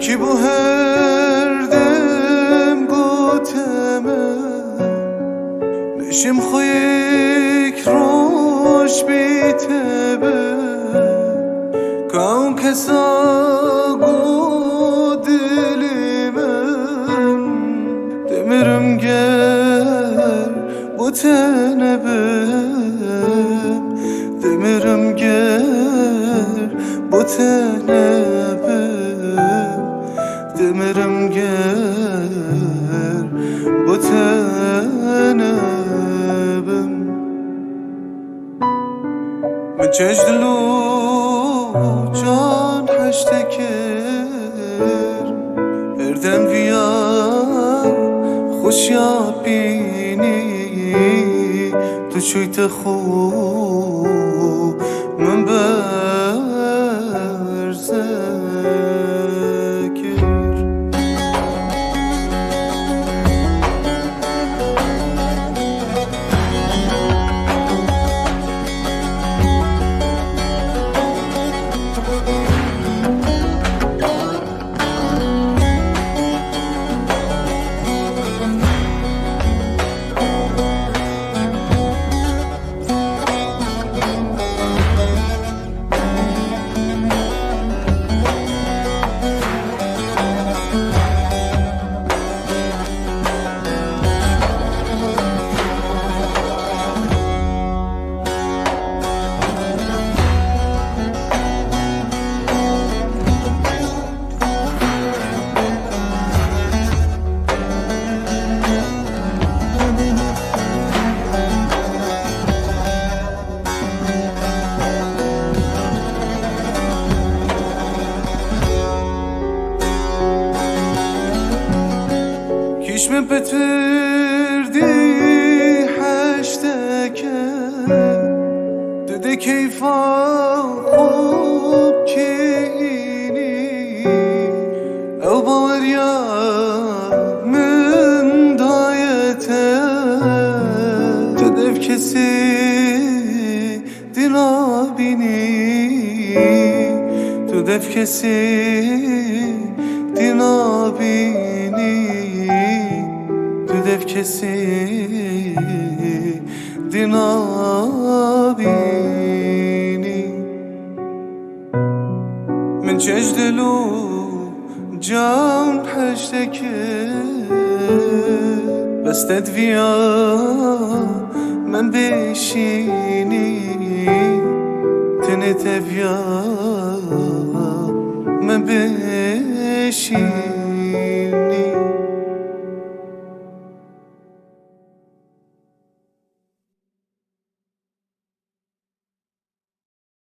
ki bu her dem goteme نشم خویک روش بیتبه کام کسا گو دلی من دمیرم گر bu tenebem demirim ger bu tenebem demirim ger bu tenebem من چجدلو جان هشتکر اردم ویا خوش یا بینی تو شویت خوب من برزکر چشم پتردی هشتکه دده کیفا خوب کینی او باوریا من دایته تدف کسی دینا بینی تدف کسی دینا بینی دف کسی دینا بینی من چجدلو جان هشتکر بس تدویا من بشینی تنتویا من بشینی